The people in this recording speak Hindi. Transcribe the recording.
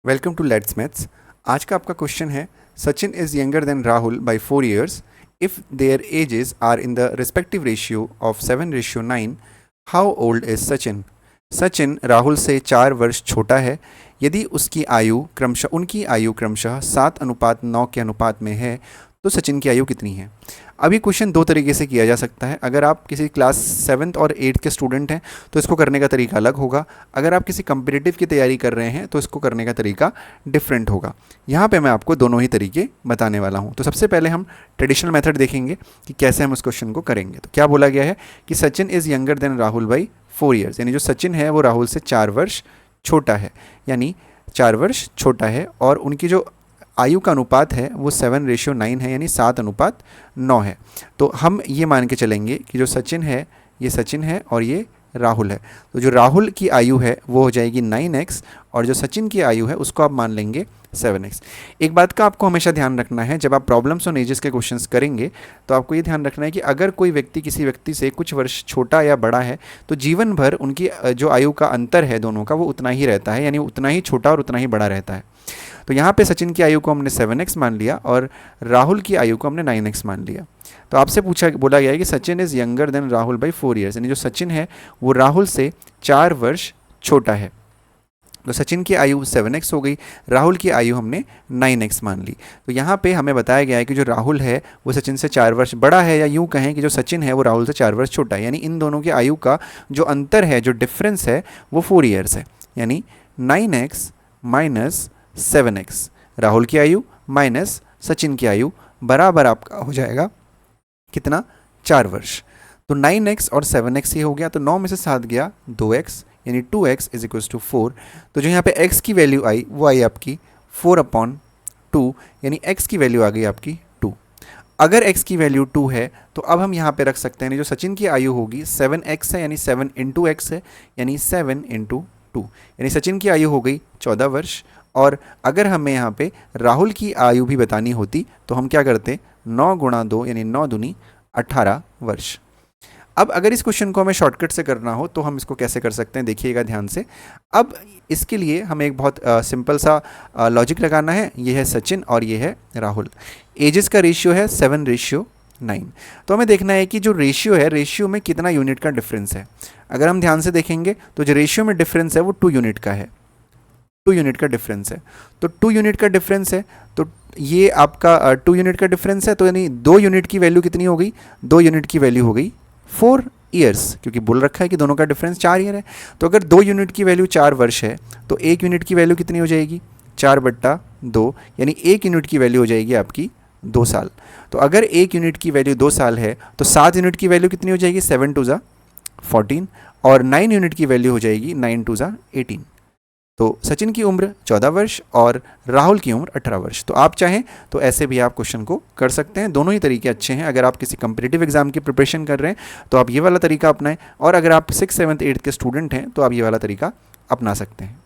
Welcome to let's maths. आज का आपका क्वेश्चन है Sachin is younger than Rahul by 4 years if their ages are in the respective ratio of 7:9। How old is Sachin? Sachin Rahul से 4 वर्ष छोटा है। यदि उनकी आयु क्रमशः 7:9 के अनुपात में है तो सचिन की आयु कितनी है? अब ये क्वेश्चन दो तरीके से किया जा सकता है। अगर आप किसी क्लास 7th और 8th के स्टूडेंट हैं तो इसको करने का तरीका अलग होगा। अगर आप किसी कम्पिटिटिव की तैयारी कर रहे हैं तो इसको करने का तरीका डिफरेंट होगा। यहाँ पे मैं आपको दोनों ही तरीके बताने वाला हूँ। तो सबसे पहले हम ट्रेडिशनल मेथड देखेंगे कि कैसे हम इस क्वेश्चन को करेंगे। तो क्या बोला गया है कि Sachin is younger than Rahul by 4 years, यानी जो सचिन है वो राहुल से 4 वर्ष छोटा है, यानी 4 वर्ष छोटा है। और उनकी जो आयु का अनुपात है वो 7:9 है, यानी 7:9 है। तो हम ये मान के चलेंगे कि जो सचिन है ये सचिन है और ये राहुल है। तो जो राहुल की आयु है वो हो जाएगी 9x और जो सचिन की आयु है उसको आप मान लेंगे 7x। एक बात का आपको हमेशा ध्यान रखना है, जब आप प्रॉब्लम्स ऑन एजेस के क्वेश्चंस करेंगे तो आपको ये ध्यान रखना है कि अगर कोई व्यक्ति किसी व्यक्ति से कुछ वर्ष छोटा या बड़ा है तो जीवन भर उनकी जो आयु का अंतर है दोनों का वो उतना ही रहता है, यानी उतना ही छोटा और उतना ही बड़ा रहता है। तो यहाँ पे सचिन की आयु को हमने 7x मान लिया और राहुल की आयु को हमने 9x मान लिया। तो आपसे बोला गया है कि Sachin is younger than Rahul by 4 years, यानी जो सचिन है वो राहुल से 4 वर्ष छोटा है। तो सचिन की आयु 7x हो गई, राहुल की आयु हमने 9x मान ली। तो यहाँ पे हमें बताया गया है कि जो राहुल है वो सचिन से 4 वर्ष बड़ा है, या यूँ कहें कि जो सचिन है वो राहुल से 4 वर्ष छोटा है, यानी इन दोनों की आयु का जो अंतर है, जो डिफरेंस है वो 4 years है, यानी 9x माइनस 7x, राहुल की आयु माइनस सचिन की आयु बराबर आपका हो जाएगा कितना? 4 वर्ष। तो 9x और 7x ये हो गया, तो 9 में से 7 गया 2x, यानी 2x इज इक्वल्स टू 4। तो जो यहाँ पे x की वैल्यू आई वो आई आपकी 4/2, यानी x की वैल्यू आ गई आपकी 2। अगर x की वैल्यू 2 है तो अब हम यहाँ पे रख सकते हैं, जो सचिन की आयु होगी 7x है, यानी 7 × x है, यानी 7 × 2, यानी सचिन की आयु हो गई 14 वर्ष। और अगर हमें यहाँ पे राहुल की आयु भी बतानी होती तो हम क्या करते? 9 × 2 यानी 9 दूनी 18 वर्ष। अब अगर इस क्वेश्चन को हमें शॉर्टकट से करना हो तो हम इसको कैसे कर सकते हैं, देखिएगा ध्यान से। अब इसके लिए हमें एक बहुत सिंपल सा लॉजिक लगाना है। ये है सचिन और ये है राहुल। एजेस का रेशियो है 7:9। तो हमें देखना है कि जो रेशियो है, रेशियो में कितना यूनिट का डिफरेंस है। अगर हम ध्यान से देखेंगे तो जो रेशियो में डिफरेंस है वो 2 यूनिट का है, 2 यूनिट का डिफरेंस है। तो 2 यूनिट का डिफरेंस है तो ये आपका 2 यूनिट का डिफरेंस है, तो यानी 2 यूनिट की वैल्यू कितनी हो गई? 2 यूनिट की वैल्यू हो गई 4 years, क्योंकि बोल रखा है कि दोनों का डिफरेंस 4 ईयर है। तो अगर 2 यूनिट की वैल्यू 4 वर्ष है तो 1 यूनिट की वैल्यू कितनी हो जाएगी? 4/2, यानी 1 यूनिट की वैल्यू हो जाएगी आपकी 2 साल। तो अगर 1 यूनिट की वैल्यू 2 साल है तो 7 यूनिट की वैल्यू कितनी हो जाएगी? 7 × 14, और 9 यूनिट की वैल्यू हो जाएगी 9 × 18। तो सचिन की उम्र 14 वर्ष और राहुल की उम्र 18 वर्ष। तो आप चाहें तो ऐसे भी आप क्वेश्चन को कर सकते हैं। दोनों ही तरीके अच्छे हैं। अगर आप किसी कम्पिटिटिव एग्जाम की प्रिपरेशन कर रहे हैं तो आप ये वाला तरीका अपनाएं, और अगर आप 6th 7th 8th के स्टूडेंट हैं तो आप ये वाला तरीका अपना सकते हैं।